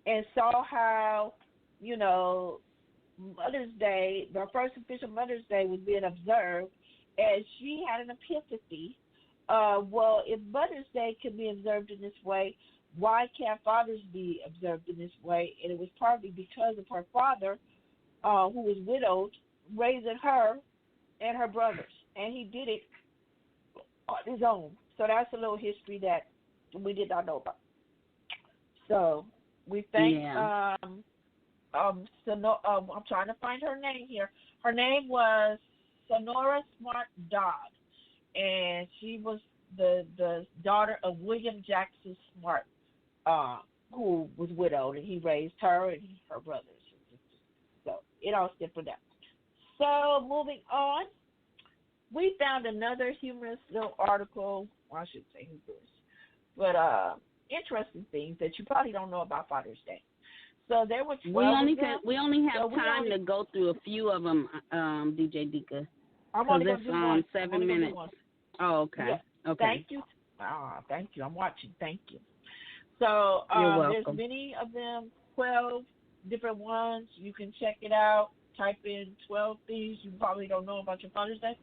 and saw how, Mother's Day, the first official Mother's Day, was being observed, and she had an epiphany. If Mother's Day can be observed in this way, why can't Father's be observed in this way? And it was partly because of her father, who was widowed, raising her and her brothers, and he did it on his own. So that's a little history that we did not know about. So we thank I'm trying to find her name here. Her name was Sonora Smart Dodd, and she was the daughter of William Jackson Smart, who was widowed, and he raised her and her brothers. So it all stemmed from that. So moving on, we found another humorous little article. Well, I shouldn't say humorous, but interesting things that you probably don't know about Father's Day. So there were 12 we only have time to go through a few of them, DJ Dika. I'm only going to do one. 7 minutes. Oh, okay. Yeah. Okay. Thank you. Thank you. I'm watching. Thank you. So you're welcome. There's many of them, 12 different ones. You can check it out. Type in 12 things you probably don't know about your Father's Day.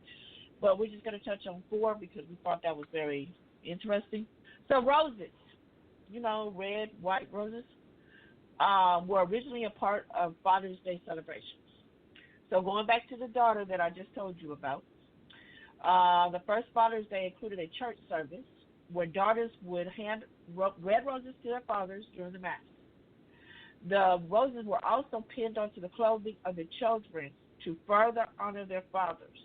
But we're just going to touch on 4 because we thought that was very interesting. So roses, red, white roses, were originally a part of Father's Day celebrations. So going back to the daughter that I just told you about, the first Father's Day included a church service where daughters would hand red roses to their fathers during the Mass. The roses were also pinned onto the clothing of the children to further honor their fathers.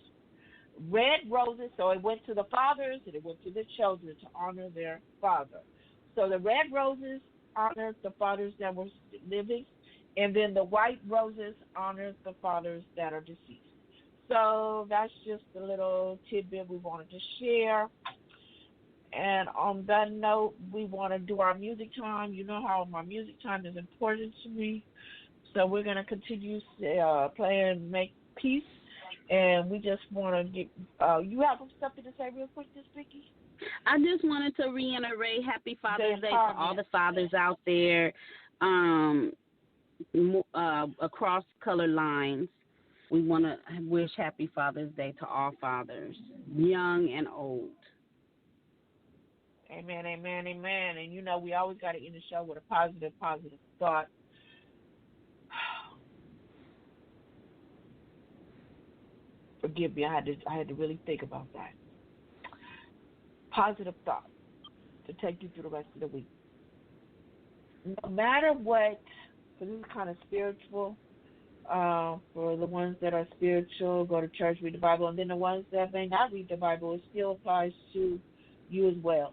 Red roses, so it went to the fathers and it went to the children to honor their father. So the red roses honored the fathers that were living, and then the white roses honored the fathers that are deceased. So that's just a little tidbit we wanted to share. And on that note, we want to do our music time. You know how my music time is important to me. So we're going to continue playing Make Peace. And we just want to get, you have something to say real quick, Miss Vicky? I just wanted to reiterate Happy Father's Day to all the fathers out there across color lines. We want to wish Happy Father's Day to all fathers, young and old. Amen, amen, amen. And, you know, we always got to end the show with a positive thought. Forgive me, I had to really think about that. Positive thought to take you through the rest of the week. No matter what, because this is kind of spiritual, for the ones that are spiritual, go to church, read the Bible, and then the ones that may not read the Bible, it still applies to you as well.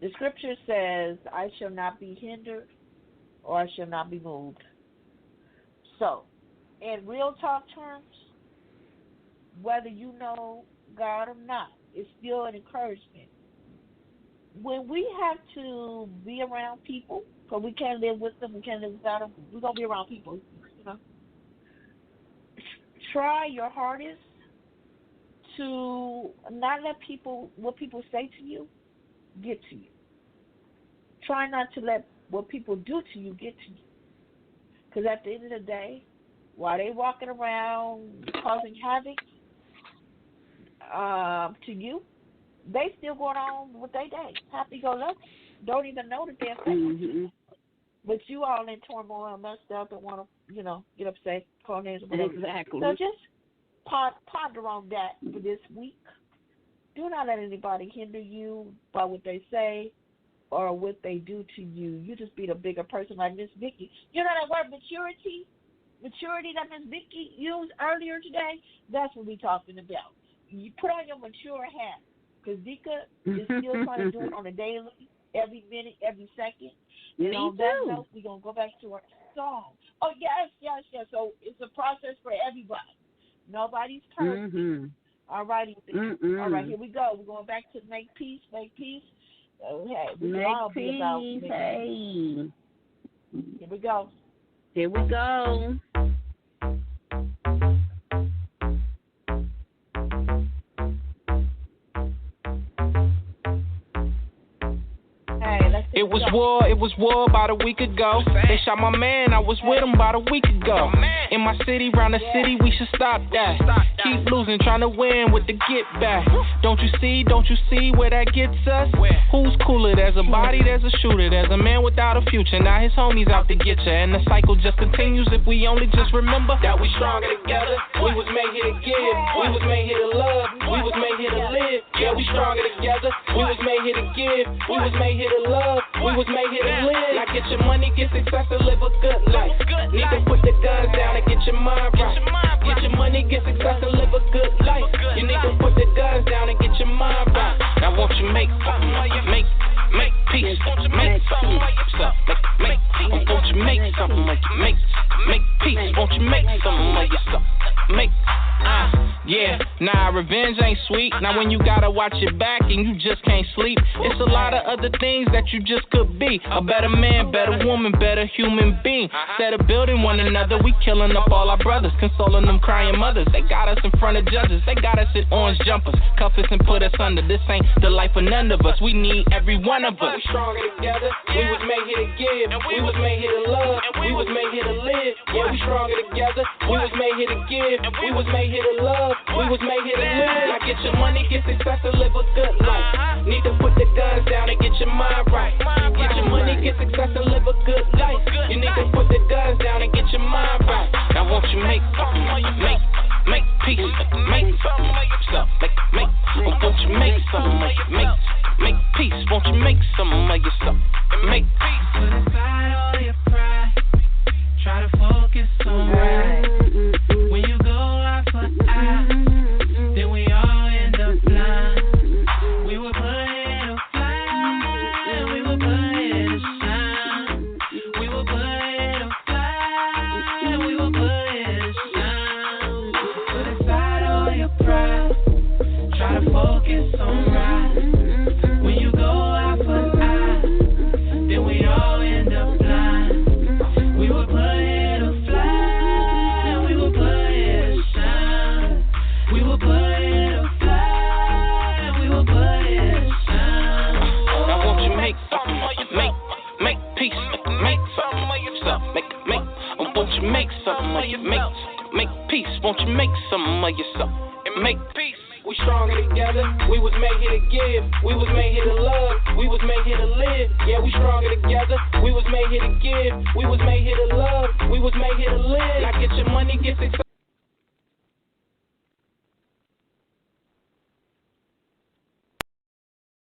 The scripture says, I shall not be hindered or I shall not be moved. So, in real talk terms, whether you know God or not, it's still an encouragement. When we have to be around people, because we can't live with them, we can't live without them, we're going to be around people, you know. Try your hardest to not let what people say to you, get to you. Try not to let what people do to you get to you. Because at the end of the day, while they walking around causing havoc to you, they still going on with their day. Happy-go-lucky. Don't even know that they're affected. But you all in turmoil, messed up, and want to, you know, get upset, call names. Exactly. So just ponder on that for this week. Do not let anybody hinder you by what they say or what they do to you. You just be the bigger person like Miss Vicky. You know that word maturity? Maturity that Miss Vicky used earlier today? That's what we're talking about. You put on your mature hat. Because Dika is still trying to do it on a daily, every minute, every second. And on that note, we're going to go back to our song. Oh, yes. So it's a process for everybody. Nobody's perfect. All righty. All right, here we go. We're going back to Make Peace. Okay. We Make all peace. be about Hey. Here we go. Here we go. It was war about a week ago. They shot my man, I was with him about a week ago. In my city, round the city, we should stop that. Keep losing, trying to win with the get back. Don't you see where that gets us? Who's cooler? There's a body, there's a shooter. There's a man without a future, now his homies out to get ya. And the cycle just continues if we only just remember that we stronger together. We was made here to give, we was made here to love, we was made here to live. Yeah, we stronger together. We was made here to give, we was made here to love. We was made here to live. Now get your money, get success, and live a good life. Need to put the guns down and get your mind right. Get your money, get success, and live a good life. You need to put the guns down and get your mind right. Now won't you make peace? Make something like yourself. Make won't you make something like you make peace? Won't you make something like yourself? Yeah, nah, revenge ain't sweet. Now when you gotta watch your back and you just can't sleep, it's a lot of other things that you just could be. A better man, better woman, better human being. Instead of building one another, we killing up all our brothers, consoling them crying mothers. They got us in front of judges, they got us in orange jumpers, cuff us and put us under. This ain't the life of none of us, we need every one of us. We stronger together, we was made here to give, we was made here to love, we was made here to live. Yeah, we stronger together, we was made here to give, we was made here to love. We was made here to live. Now get your money, get success, and live a good life. Need to put the guns down and get your mind right. Get your money, get success, and live a good life. You need to put the guns down and get your mind right. Now won't you make peace? Make something like yourself. Won't you make something like make peace? Won't you make something like yourself? Make peace. Put aside all your pride. Try to focus on right. When you go out for eye, then we all end up blind. We were put here to fly, we were put here to shine. We were put here to fly, we were put here to shine. was made here to give. We was made here to love. We was made here to live. Yeah, we stronger together. We was made here to give. We was made here to love. We was made here to live. Now get your money